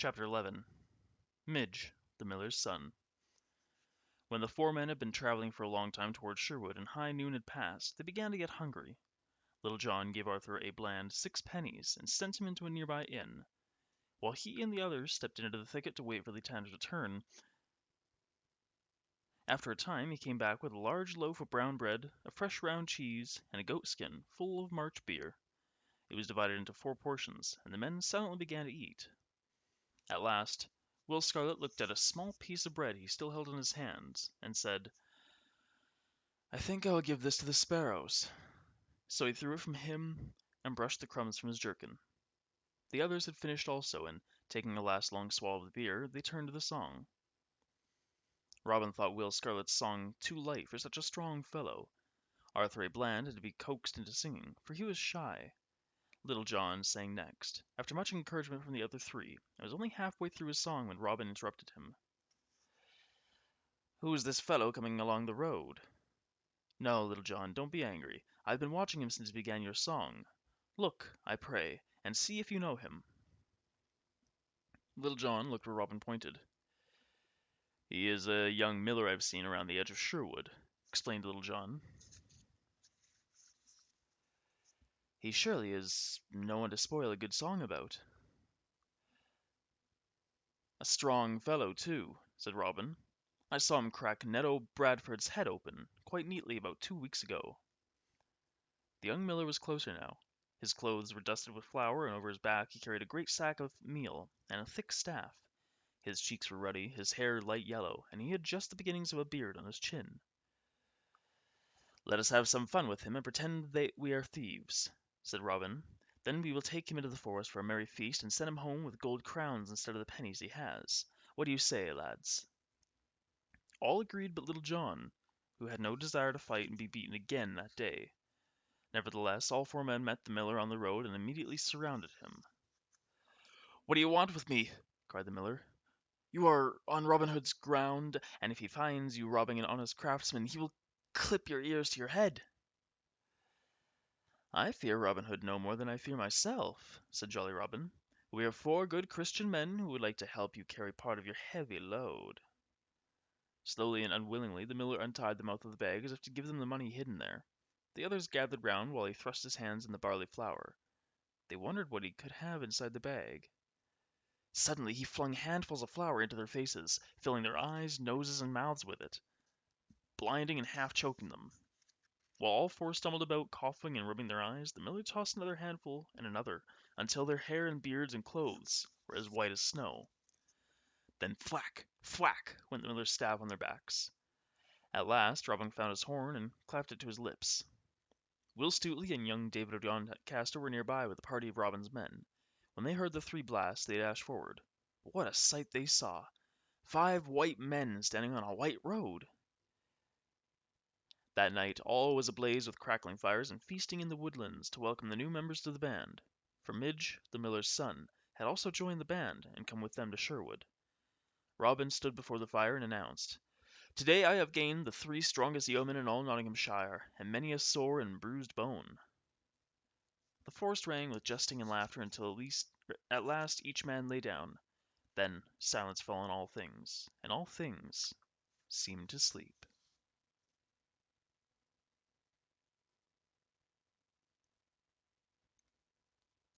Chapter 11. Midge, the miller's son. When the four men had been traveling for a long time towards Sherwood and high noon had passed, they began to get hungry. Little John gave Arthur a bland 6 pennies and sent him into a nearby inn, while he and the others stepped into the thicket to wait for the tanner's return. After a time he came back with a large loaf of brown bread, a fresh round cheese, and a goat skin full of March beer. It was divided into 4 portions, and the men silently began to eat. At last, Will Scarlet looked at a small piece of bread he still held in his hands, and said, "I think I will give this to the sparrows." So he threw it from him and brushed the crumbs from his jerkin. The others had finished also, and, taking a last long swallow of the beer, they turned to the song. Robin thought Will Scarlet's song too light for such a strong fellow. Arthur a Bland had to be coaxed into singing, for he was shy. Little John sang next, after much encouragement from the other three, and was only half-way through his song when Robin interrupted him. "Who is this fellow coming along the road?" "No, Little John, don't be angry. I've been watching him since you began your song. Look, I pray, and see if you know him." Little John looked where Robin pointed. "He is a young miller I've seen around the edge of Sherwood," explained Little John. "He surely is no one to spoil a good song about." "A strong fellow, too," said Robin. "I saw him crack Ned O'Bradford's head open, quite neatly, about 2 weeks ago." The young miller was closer now. His clothes were dusted with flour, and over his back he carried a great sack of meal and a thick staff. His cheeks were ruddy, his hair light yellow, and he had just the beginnings of a beard on his chin. "Let us have some fun with him, and pretend that we are thieves," said Robin. "Then we will take him into the forest for a merry feast, and send him home with gold crowns instead of the pennies he has. What do you say, lads?" All agreed but Little John, who had no desire to fight and be beaten again that day. Nevertheless, all four men met the miller on the road and immediately surrounded him. "What do you want with me?" cried the miller. "You are on Robin Hood's ground, and if he finds you robbing an honest craftsman, he will clip your ears to your head." "I fear Robin Hood no more than I fear myself," said jolly Robin. "We are 4 good Christian men who would like to help you carry part of your heavy load." Slowly and unwillingly the miller untied the mouth of the bag as if to give them the money hidden there. The others gathered round while he thrust his hands in the barley flour. They wondered what he could have inside the bag. Suddenly he flung handfuls of flour into their faces, filling their eyes, noses, and mouths with it, blinding and half choking them. While all four stumbled about, coughing and rubbing their eyes, the miller tossed another handful and another, until their hair and beards and clothes were as white as snow. Then thwack, thwack went the miller's staff on their backs. At last Robin found his horn and clapped it to his lips. Will Stutely and young David of Doncaster were nearby with a party of Robin's men. When they heard the 3 blasts, they dashed forward. But what a sight they saw! 5 white men standing on a white road! That night all was ablaze with crackling fires and feasting in the woodlands to welcome the new members to the band, for Midge, the miller's son, had also joined the band and come with them to Sherwood. Robin stood before the fire and announced, "Today I have gained the 3 strongest yeomen in all Nottinghamshire, and many a sore and bruised bone." The forest rang with jesting and laughter until at last each man lay down. Then silence fell on all things, and all things seemed to sleep.